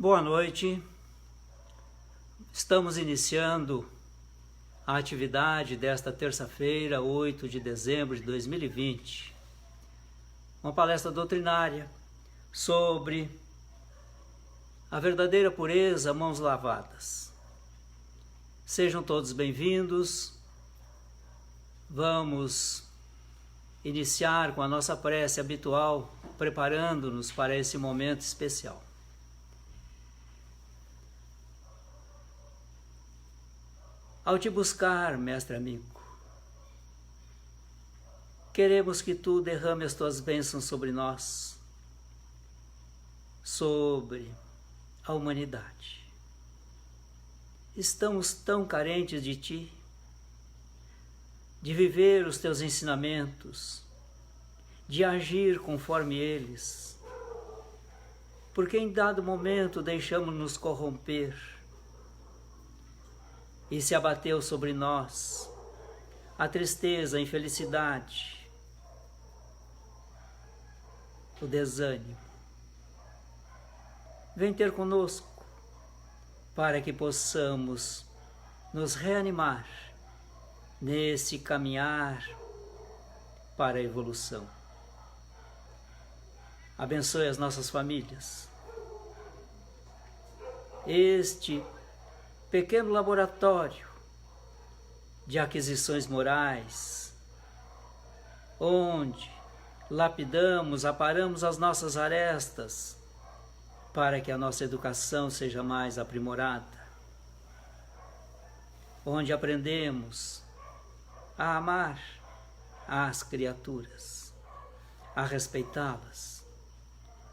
Boa noite. Estamos iniciando a atividade desta terça-feira, 8 de dezembro de 2020. Uma palestra doutrinária sobre a verdadeira pureza, mãos lavadas. Sejam todos bem-vindos. Vamos iniciar com a nossa prece habitual, preparando-nos para esse momento especial. Ao te buscar, mestre amigo, queremos que tu derrame as tuas bênçãos sobre nós, sobre a humanidade. Estamos tão carentes de ti, de viver os teus ensinamentos, de agir conforme eles, porque em dado momento deixamos-nos corromper e se abateu sobre nós a tristeza, a infelicidade, o desânimo. Vem ter conosco para que possamos nos reanimar nesse caminhar para a evolução. Abençoe as nossas famílias. Este pequeno laboratório de aquisições morais, onde lapidamos, aparamos as nossas arestas para que a nossa educação seja mais aprimorada, onde aprendemos a amar as criaturas, a respeitá-las,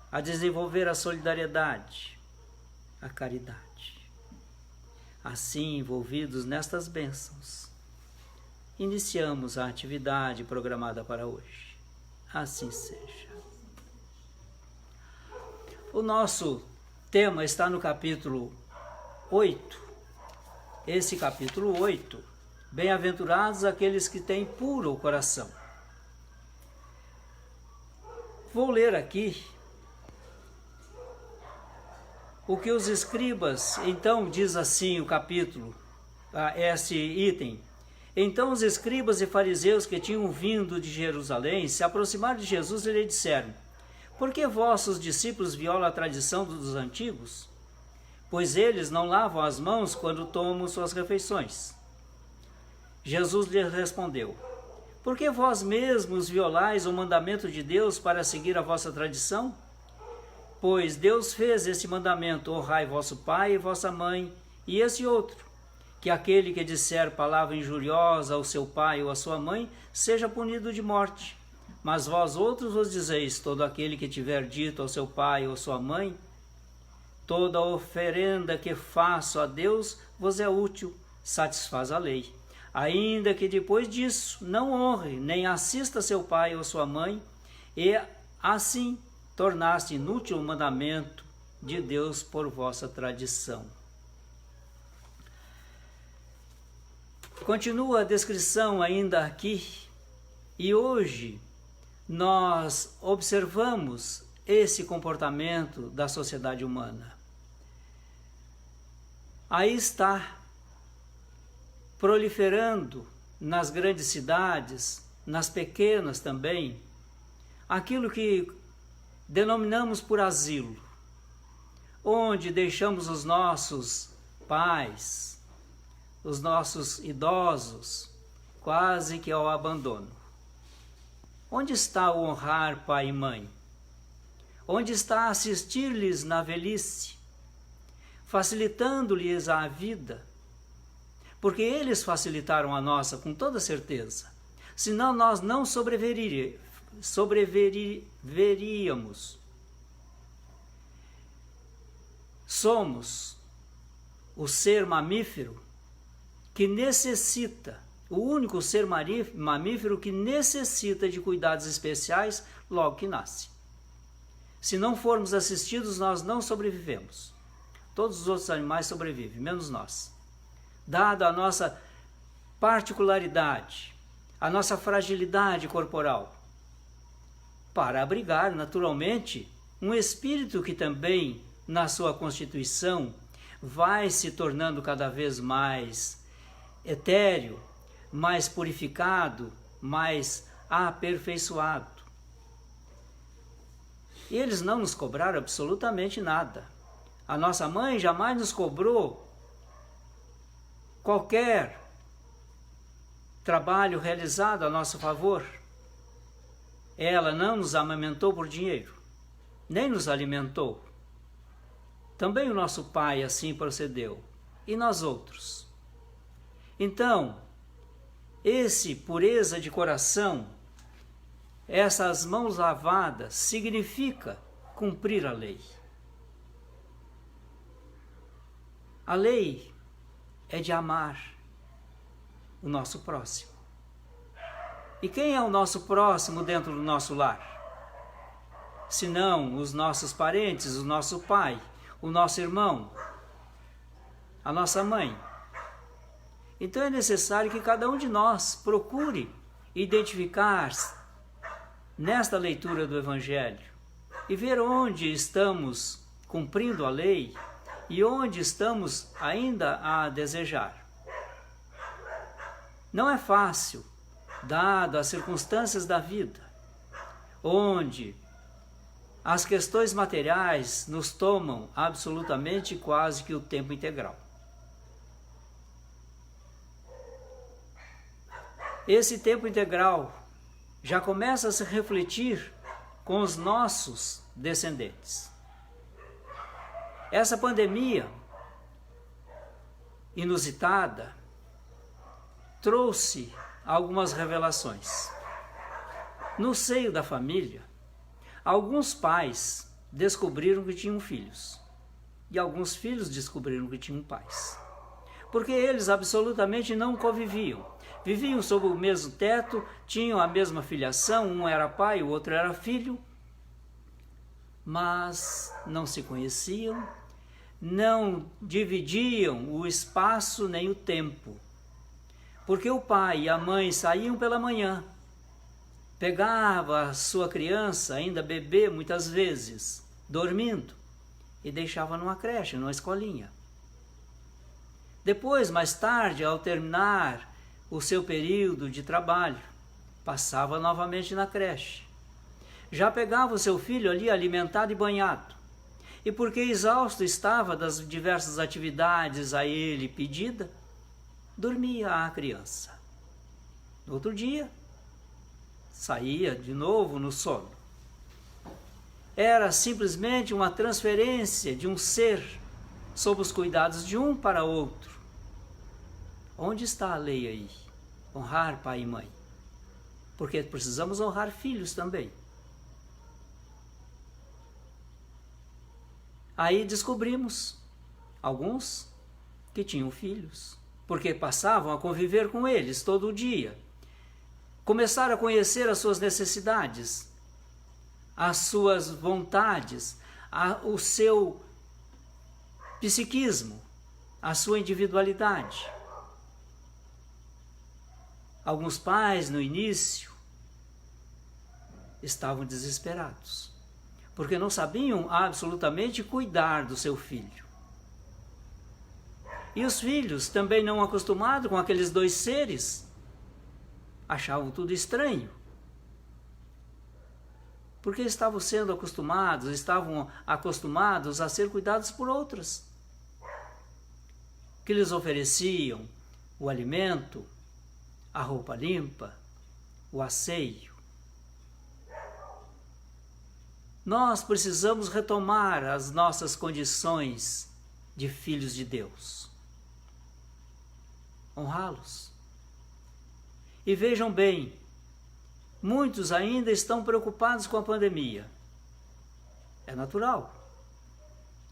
a desenvolver a solidariedade, a caridade. Assim, envolvidos nestas bênçãos, iniciamos a atividade programada para hoje. Assim seja. O nosso tema está no capítulo 8. Esse capítulo 8, bem-aventurados aqueles que têm puro o coração. Vou ler aqui o que os escribas, então diz assim o capítulo, esse item. Então os escribas e fariseus que tinham vindo de Jerusalém se aproximaram de Jesus e lhe disseram: por que vossos discípulos violam a tradição dos antigos? Pois eles não lavam as mãos quando tomam suas refeições. Jesus lhes respondeu: por que vós mesmos violais o mandamento de Deus para seguir a vossa tradição? Pois Deus fez este mandamento: honrai vosso pai e vossa mãe, e esse outro, que aquele que disser palavra injuriosa ao seu pai ou à sua mãe, seja punido de morte. Mas vós outros vos dizeis: todo aquele que tiver dito ao seu pai ou à sua mãe, toda oferenda que faço a Deus vos é útil, satisfaz a lei. Ainda que depois disso não honre, nem assista seu pai ou sua mãe, e assim tornaste inútil o mandamento de Deus por vossa tradição. Continua a descrição ainda aqui, e hoje nós observamos esse comportamento da sociedade humana. Aí está proliferando nas grandes cidades, nas pequenas também, aquilo que denominamos por asilo, onde deixamos os nossos pais, os nossos idosos, quase que ao abandono. Onde está o honrar pai e mãe? Onde está assistir-lhes na velhice, facilitando-lhes a vida? Porque eles facilitaram a nossa, com toda certeza. Senão nós não sobreviveríamos. Somos o ser mamífero que necessita, o único ser mamífero que necessita de cuidados especiais logo que nasce. Se não formos assistidos, nós não sobrevivemos. Todos os outros animais sobrevivem, menos nós. Dada a nossa particularidade, a nossa fragilidade corporal, para abrigar, naturalmente, um espírito que também na sua constituição, vai se tornando cada vez mais etéreo, mais purificado, mais aperfeiçoado. E eles não nos cobraram absolutamente nada. A nossa mãe jamais nos cobrou qualquer trabalho realizado a nosso favor. Ela não nos amamentou por dinheiro, nem nos alimentou. Também o nosso pai assim procedeu, e nós outros. Então, esse pureza de coração, essas mãos lavadas, significa cumprir a lei. A lei é de amar o nosso próximo. E quem é o nosso próximo dentro do nosso lar? Senão os nossos parentes, o nosso pai, o nosso irmão, a nossa mãe. Então é necessário que cada um de nós procure identificar nesta leitura do Evangelho e ver onde estamos cumprindo a lei e onde estamos ainda a desejar. Não é fácil, dado as circunstâncias da vida, onde as questões materiais nos tomam absolutamente quase que o tempo integral. Esse tempo integral já começa a se refletir com os nossos descendentes. Essa pandemia inusitada trouxe algumas revelações. No seio da família, alguns pais descobriram que tinham filhos e alguns filhos descobriram que tinham pais, porque eles absolutamente não conviviam. Viviam sob o mesmo teto, tinham a mesma filiação, um era pai, o outro era filho, mas não se conheciam, não dividiam o espaço nem o tempo, porque o pai e a mãe saíam pela manhã, pegava a sua criança, ainda bebê muitas vezes, dormindo, e deixava numa creche, numa escolinha. Depois, mais tarde, ao terminar o seu período de trabalho, passava novamente na creche. Já pegava o seu filho ali alimentado e banhado. E porque exausto estava das diversas atividades a ele pedida, dormia a criança. No outro dia, saía de novo no sono. Era simplesmente uma transferência de um ser sob os cuidados de um para outro. Onde está a lei aí? Honrar pai e mãe. Porque precisamos honrar filhos também. Aí descobrimos alguns que tinham filhos, porque passavam a conviver com eles todo o dia. Começaram a conhecer as suas necessidades, as suas vontades, o seu psiquismo, a sua individualidade. Alguns pais, no início, estavam desesperados, porque não sabiam absolutamente cuidar do seu filho. E os filhos, também não acostumados com aqueles dois seres, achavam tudo estranho, porque estavam acostumados a ser cuidados por outras, que lhes ofereciam o alimento, a roupa limpa, o asseio. Nós precisamos retomar as nossas condições de filhos de Deus. Honrá-los. E vejam bem, muitos ainda estão preocupados com a pandemia. É natural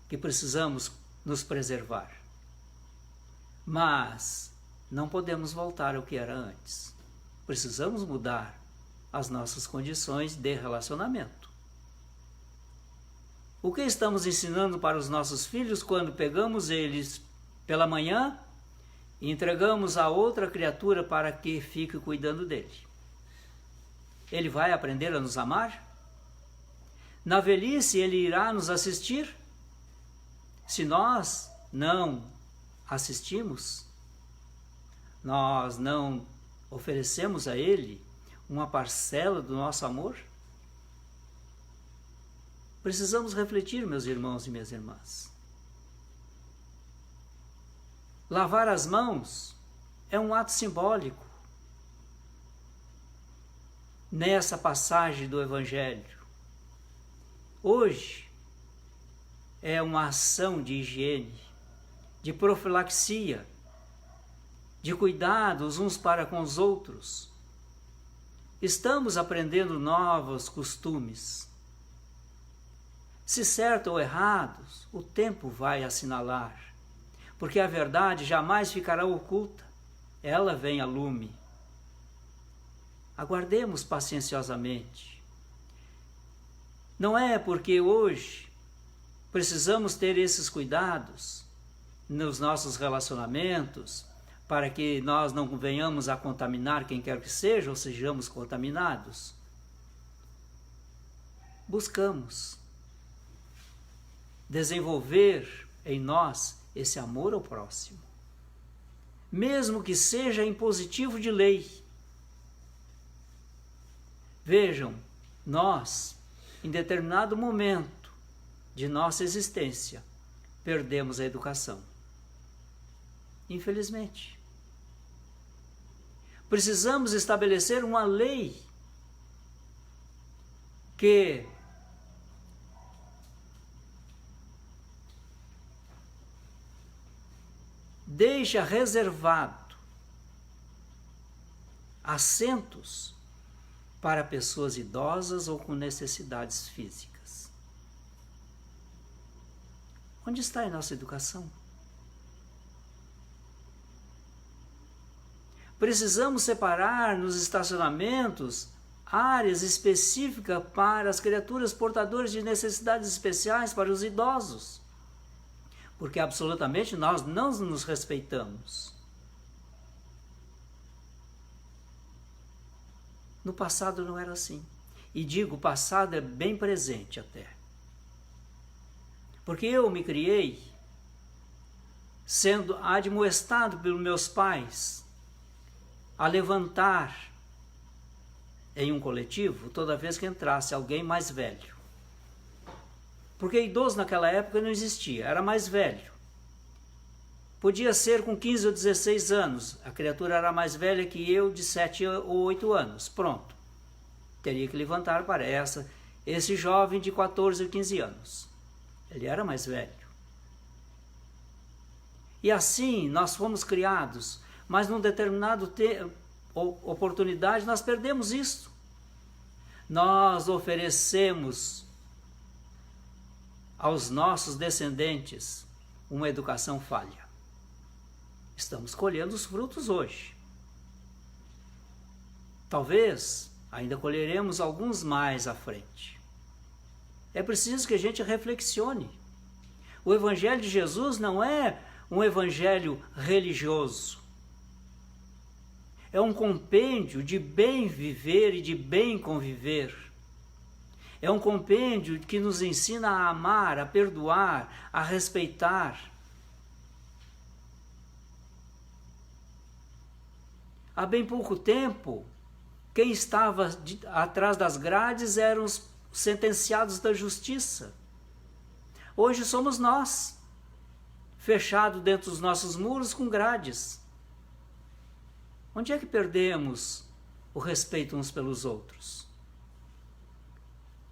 que precisamos nos preservar. Mas não podemos voltar ao que era antes. Precisamos mudar as nossas condições de relacionamento. O que estamos ensinando para os nossos filhos quando pegamos eles pela manhã e entregamos a outra criatura para que fique cuidando dele? Ele vai aprender a nos amar? Na velhice ele irá nos assistir? Se nós não assistimos, nós não oferecemos a Ele uma parcela do nosso amor, precisamos refletir, meus irmãos e minhas irmãs. Lavar as mãos é um ato simbólico nessa passagem do Evangelho. Hoje é uma ação de higiene, de profilaxia, de cuidados uns para com os outros. Estamos aprendendo novos costumes. Se certo ou errados, o tempo vai assinalar, porque a verdade jamais ficará oculta, ela vem a lume. Aguardemos pacienciosamente. Não é porque hoje precisamos ter esses cuidados nos nossos relacionamentos, para que nós não venhamos a contaminar quem quer que seja, ou sejamos contaminados. Buscamos desenvolver em nós esse amor ao próximo, mesmo que seja impositivo de lei. Vejam, nós, em determinado momento de nossa existência, perdemos a educação. Infelizmente. Precisamos estabelecer uma lei que deixa reservado assentos para pessoas idosas ou com necessidades físicas. Onde está a nossa educação? Precisamos separar nos estacionamentos áreas específicas para as criaturas portadoras de necessidades especiais, para os idosos, porque absolutamente nós não nos respeitamos. No passado não era assim. E digo, o passado é bem presente até. Porque eu me criei sendo admoestado pelos meus pais a levantar em um coletivo toda vez que entrasse alguém mais velho. Porque idoso naquela época não existia, era mais velho. Podia ser com 15 ou 16 anos, a criatura era mais velha que eu, de 7 ou 8 anos, pronto. Teria que levantar para esse jovem de 14 ou 15 anos. Ele era mais velho. E assim nós fomos criados, mas num determinado oportunidade nós perdemos isso. Nós oferecemos aos nossos descendentes uma educação falha. Estamos colhendo os frutos hoje. Talvez ainda colheremos alguns mais à frente. É preciso que a gente reflexione. O Evangelho de Jesus não é um evangelho religioso. É um compêndio de bem viver e de bem conviver. É um compêndio que nos ensina a amar, a perdoar, a respeitar. Há bem pouco tempo, quem estava atrás das grades eram os sentenciados da justiça. Hoje somos nós, fechados dentro dos nossos muros com grades. Onde é que perdemos o respeito uns pelos outros?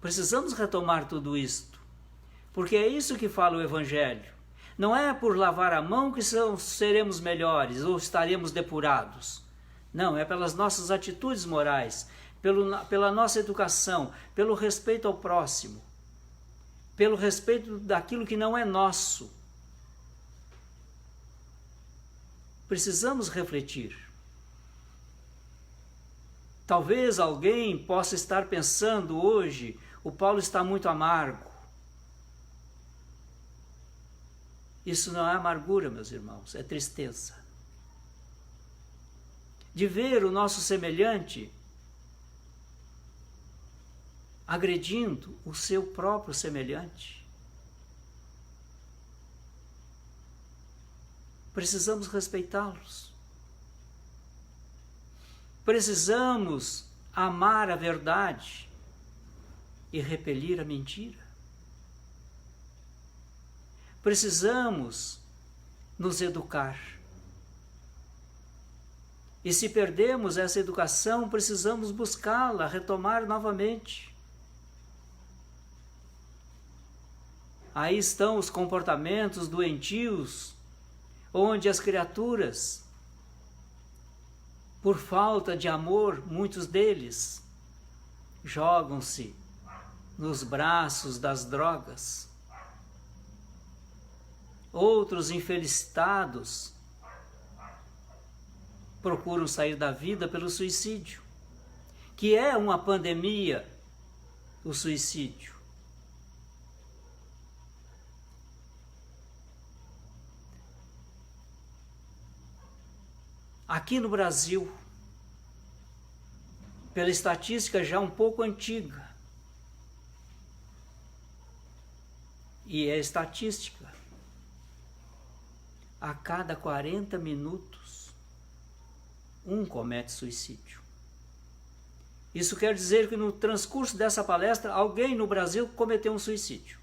Precisamos retomar tudo isto, porque é isso que fala o Evangelho. Não é por lavar a mão que seremos melhores ou estaremos depurados. Não, é pelas nossas atitudes morais, pela nossa educação, pelo respeito ao próximo, pelo respeito daquilo que não é nosso. Precisamos refletir. Talvez alguém possa estar pensando hoje, o Paulo está muito amargo. Isso não é amargura, meus irmãos, é tristeza. De ver o nosso semelhante agredindo o seu próprio semelhante. Precisamos respeitá-los. Precisamos amar a verdade e repelir a mentira. Precisamos nos educar. E se perdemos essa educação, precisamos buscá-la, retomar novamente. Aí estão os comportamentos doentios, onde as criaturas, por falta de amor, muitos deles jogam-se nos braços das drogas. Outros infelicitados procuram sair da vida pelo suicídio, que é uma pandemia, o suicídio. Aqui no Brasil, pela estatística já um pouco antiga, e é estatística, a cada 40 minutos, um comete suicídio. Isso quer dizer que no transcurso dessa palestra, alguém no Brasil cometeu um suicídio.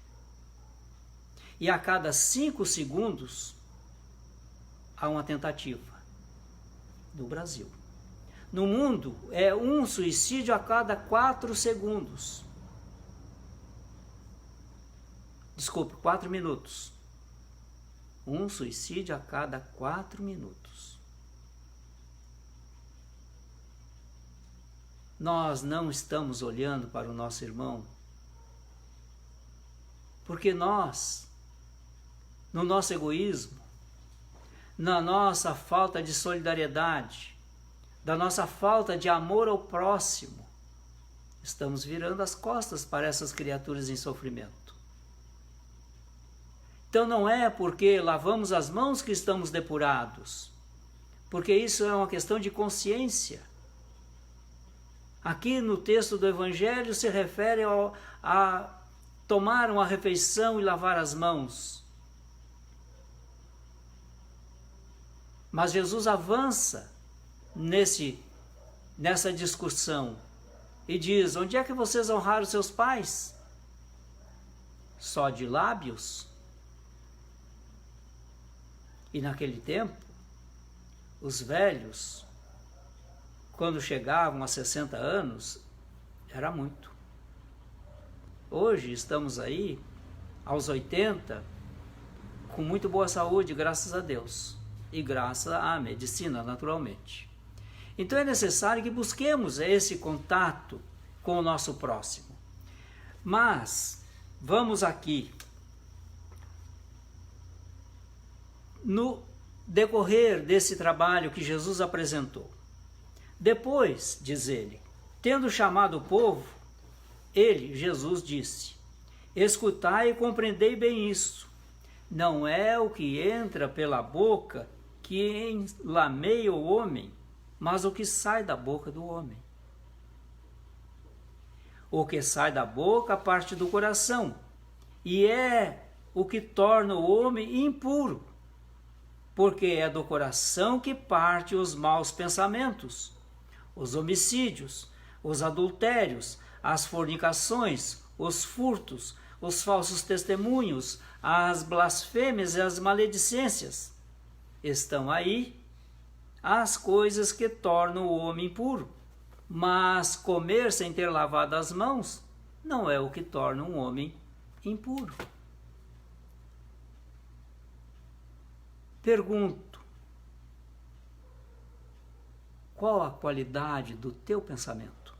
E a cada 5 segundos, há uma tentativa no Brasil. No mundo, é um suicídio a cada 4 segundos. Desculpe, 4 minutos. Um suicídio a cada 4 minutos. Nós não estamos olhando para o nosso irmão, porque nós, no nosso egoísmo, na nossa falta de solidariedade, da nossa falta de amor ao próximo, estamos virando as costas para essas criaturas em sofrimento. Então não é porque lavamos as mãos que estamos depurados, porque isso é uma questão de consciência. Aqui no texto do Evangelho se refere a tomar uma refeição e lavar as mãos. Mas Jesus avança nessa discussão e diz: onde é que vocês honraram seus pais? Só de lábios? E naquele tempo, os velhos, quando chegavam a 60 anos, era muito. Hoje estamos aí, aos 80, com muito boa saúde, graças a Deus. E graças à medicina, naturalmente. Então é necessário que busquemos esse contato com o nosso próximo. Mas, vamos aqui. No decorrer desse trabalho que Jesus apresentou. Depois, diz ele, tendo chamado o povo, ele, Jesus, disse: escutai e compreendei bem isso. Não é o que entra pela boca que enlameia o homem, mas o que sai da boca do homem. O que sai da boca parte do coração, e é o que torna o homem impuro, porque é do coração que parte os maus pensamentos, os homicídios, os adultérios, as fornicações, os furtos, os falsos testemunhos, as blasfêmias e as maledicências. Estão aí as coisas que tornam o homem impuro, mas comer sem ter lavado as mãos não é o que torna um homem impuro. Pergunto: qual a qualidade do teu pensamento?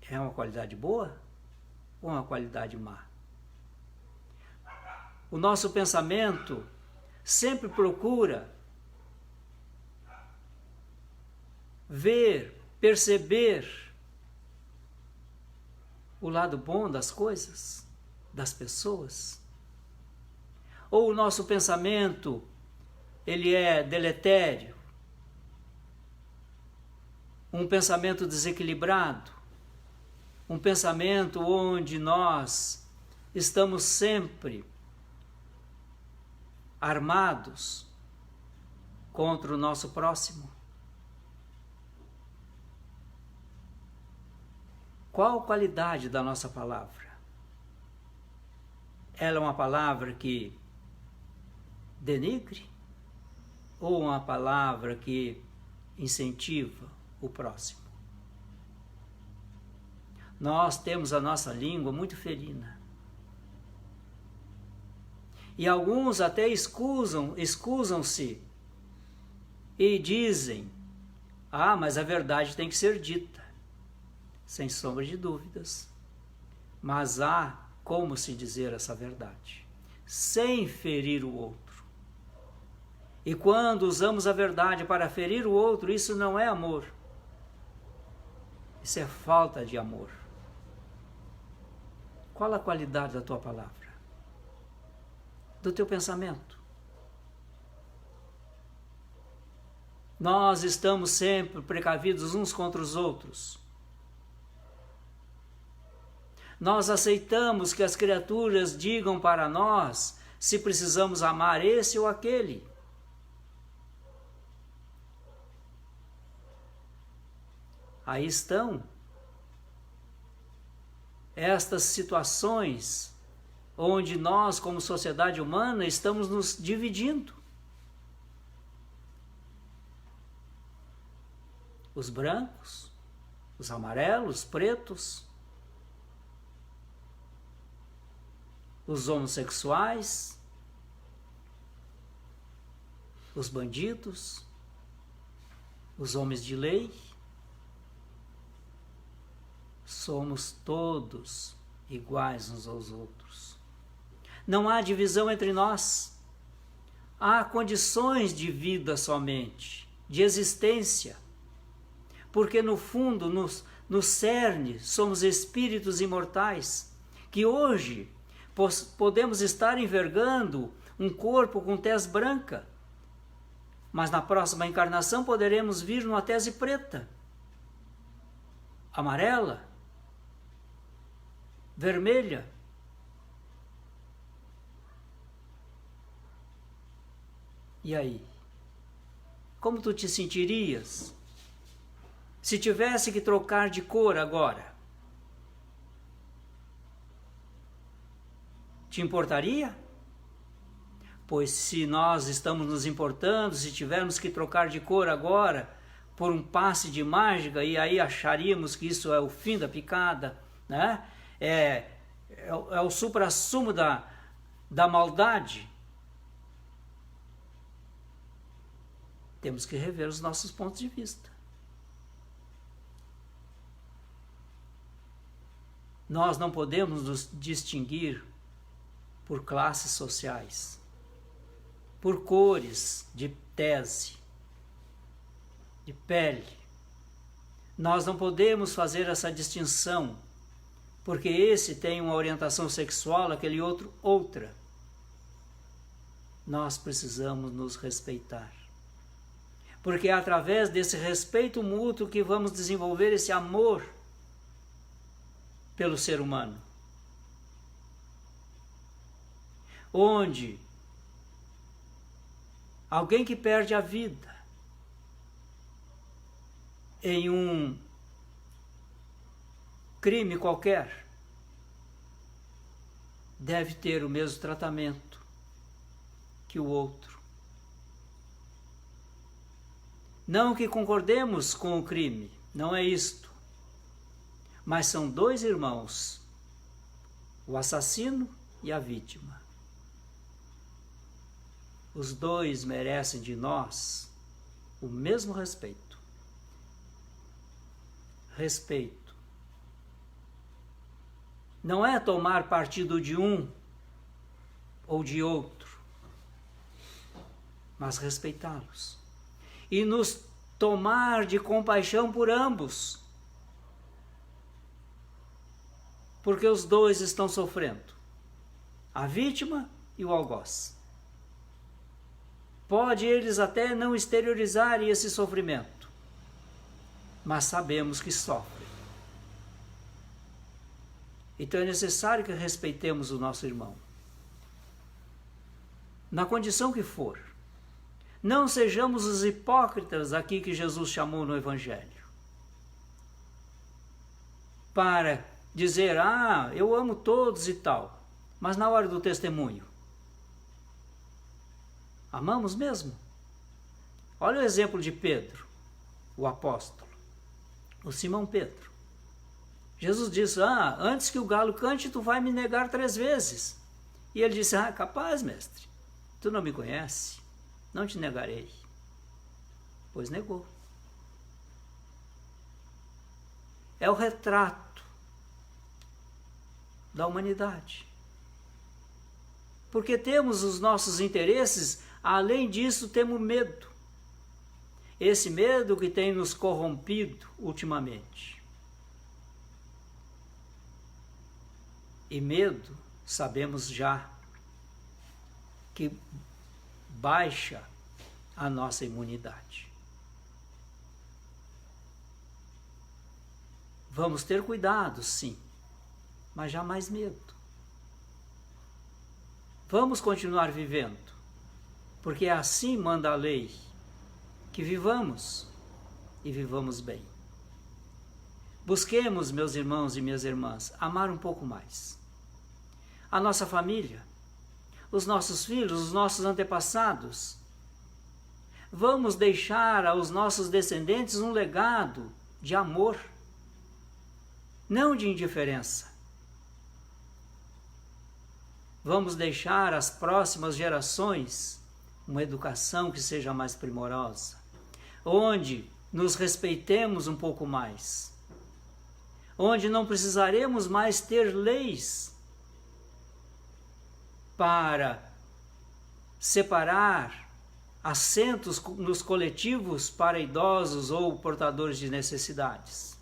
É uma qualidade boa ou uma qualidade má? O nosso pensamento sempre procura ver, perceber o lado bom das coisas, das pessoas. Ou o nosso pensamento, ele é deletério, um pensamento desequilibrado, um pensamento onde nós estamos sempre armados contra o nosso próximo? Qual a qualidade da nossa palavra? Ela é uma palavra que denigre ou uma palavra que incentiva o próximo? Nós temos a nossa língua muito ferina. E alguns até escusam-se e dizem: ah, mas a verdade tem que ser dita. Sem sombra de dúvidas. Mas há como se dizer essa verdade, sem ferir o outro. E quando usamos a verdade para ferir o outro, isso não é amor. Isso é falta de amor. Qual a qualidade da tua palavra? Do teu pensamento? Nós estamos sempre precavidos uns contra os outros. Nós aceitamos que as criaturas digam para nós se precisamos amar esse ou aquele. Aí estão estas situações onde nós, como sociedade humana, estamos nos dividindo. Os brancos, os amarelos, os pretos, os homossexuais, os bandidos, os homens de lei. Somos todos iguais uns aos outros. Não há divisão entre nós. Há condições de vida somente, de existência. Porque no fundo, no cerne, somos espíritos imortais, que hoje podemos estar envergando um corpo com tez branca, mas na próxima encarnação poderemos vir numa tez preta, amarela, vermelha. E aí? Como tu te sentirias se tivesse que trocar de cor agora? Te importaria? Pois se nós estamos nos importando, se tivermos que trocar de cor agora por um passe de mágica, e aí acharíamos que isso é o fim da picada, né? É o suprassumo da maldade. Temos que rever os nossos pontos de vista. Nós não podemos nos distinguir por classes sociais, por cores de tese, de pele. Nós não podemos fazer essa distinção, porque esse tem uma orientação sexual, aquele outro outra. Nós precisamos nos respeitar, porque é através desse respeito mútuo que vamos desenvolver esse amor pelo ser humano. Onde alguém que perde a vida em um crime qualquer deve ter o mesmo tratamento que o outro. Não que concordemos com o crime, não é isto, mas são dois irmãos, o assassino e a vítima. Os dois merecem de nós o mesmo respeito. Respeito. Não é tomar partido de um ou de outro, mas respeitá-los. E nos tomar de compaixão por ambos. Porque os dois estão sofrendo. A vítima e o algoz. Pode eles até não exteriorizarem esse sofrimento, mas sabemos que sofrem. Então é necessário que respeitemos o nosso irmão. na condição que for. Não sejamos os hipócritas aqui que Jesus chamou no Evangelho, para dizer, eu amo todos e tal, mas na hora do testemunho, amamos mesmo? Olha o exemplo de Pedro, o apóstolo, o Simão Pedro. Jesus disse, antes que o galo cante, tu vai me negar 3 vezes. E ele disse, capaz, mestre, tu não me conhece, não te negarei. Pois negou. É o retrato da humanidade. Porque temos os nossos interesses, além disso temos medo. Esse medo que tem nos corrompido ultimamente. E medo, sabemos já, que baixa a nossa imunidade. Vamos ter cuidado, sim, mas jamais medo. Vamos continuar vivendo, porque assim manda a lei, que vivamos e vivamos bem. Busquemos, meus irmãos e minhas irmãs, amar um pouco mais a nossa família, os nossos filhos, os nossos antepassados. Vamos deixar aos nossos descendentes um legado de amor, não de indiferença. Vamos deixar às próximas gerações uma educação que seja mais primorosa, onde nos respeitemos um pouco mais, onde não precisaremos mais ter leis para separar assentos nos coletivos para idosos ou portadores de necessidades.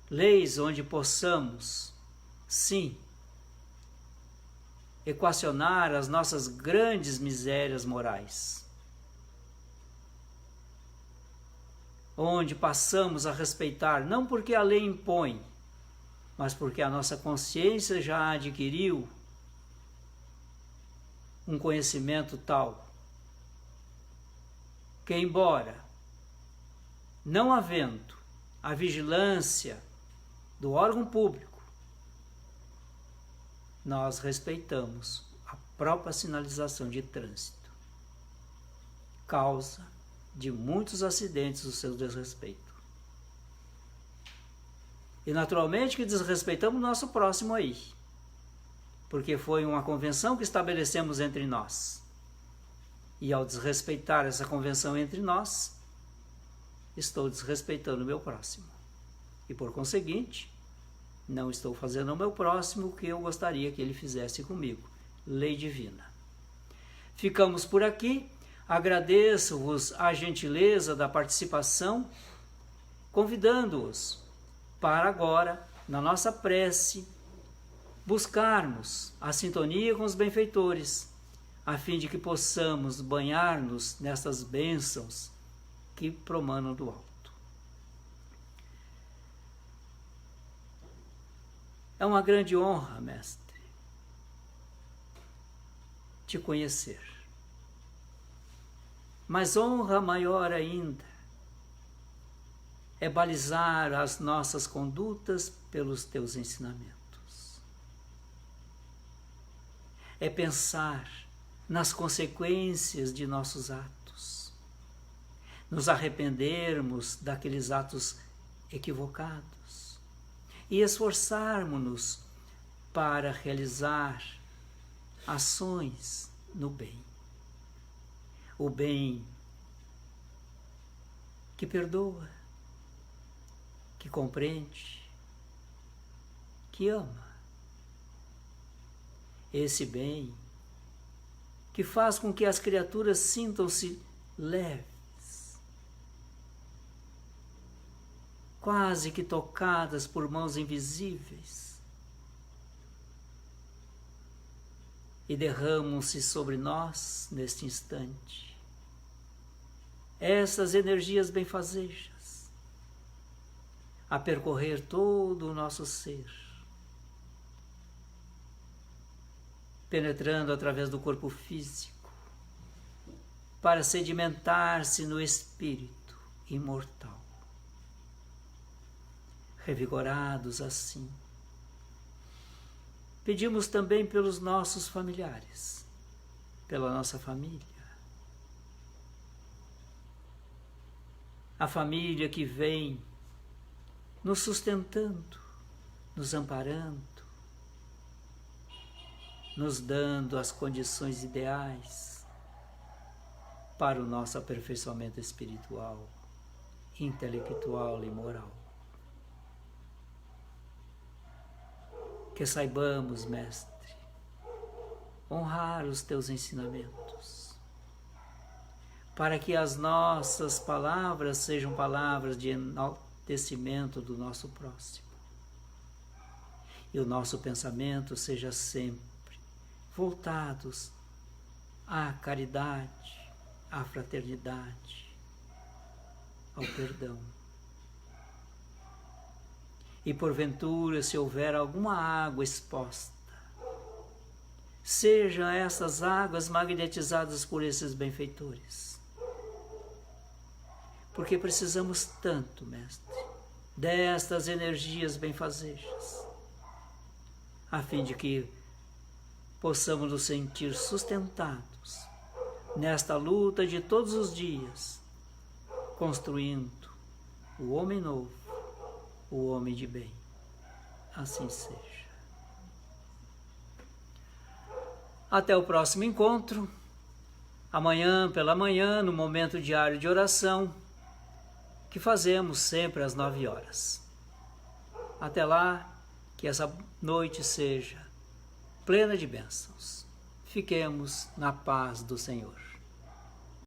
Leis onde possamos, sim, equacionar as nossas grandes misérias morais. Onde passamos a respeitar, não porque a lei impõe, mas porque a nossa consciência já adquiriu um conhecimento tal que, embora não havendo a vigilância do órgão público, nós respeitamos a própria sinalização de trânsito, causa de muitos acidentes do seu desrespeito. E naturalmente que desrespeitamos o nosso próximo aí, porque foi uma convenção que estabelecemos entre nós. E ao desrespeitar essa convenção entre nós, estou desrespeitando o meu próximo. E por conseguinte, não estou fazendo ao meu próximo o que eu gostaria que ele fizesse comigo. Lei divina. Ficamos por aqui. Agradeço-vos a gentileza da participação, convidando-os para agora, na nossa prece, buscarmos a sintonia com os benfeitores, a fim de que possamos banhar-nos nestas bênçãos que promanam do alto. É uma grande honra, mestre, te conhecer. Mas honra maior ainda é balizar as nossas condutas pelos teus ensinamentos. É pensar nas consequências de nossos atos, nos arrependermos daqueles atos equivocados e esforçarmos-nos para realizar ações no bem. O bem que perdoa, que compreende, que ama. Esse bem que faz com que as criaturas sintam-se leves, quase que tocadas por mãos invisíveis, e derramam-se sobre nós neste instante essas energias benfazejas, a percorrer todo o nosso ser, penetrando através do corpo físico, para sedimentar-se no espírito imortal. Revigorados assim, pedimos também pelos nossos familiares, pela nossa família. A família que vem nos sustentando, nos amparando, nos dando as condições ideais para o nosso aperfeiçoamento espiritual, intelectual e moral. Que saibamos, Mestre, honrar os teus ensinamentos, para que as nossas palavras sejam palavras de enaltecimento do nosso próximo e o nosso pensamento seja sempre voltados à caridade, à fraternidade, ao perdão. E porventura, se houver alguma água exposta, sejam essas águas magnetizadas por esses benfeitores. Porque precisamos tanto, Mestre, destas energias benfazejas, a fim de que possamos nos sentir sustentados nesta luta de todos os dias, construindo o homem novo, o homem de bem. Assim seja. Até o próximo encontro, amanhã pela manhã, no momento diário de oração, que fazemos sempre às 9 horas. Até lá, que essa noite seja plena de bênçãos. Fiquemos na paz do Senhor.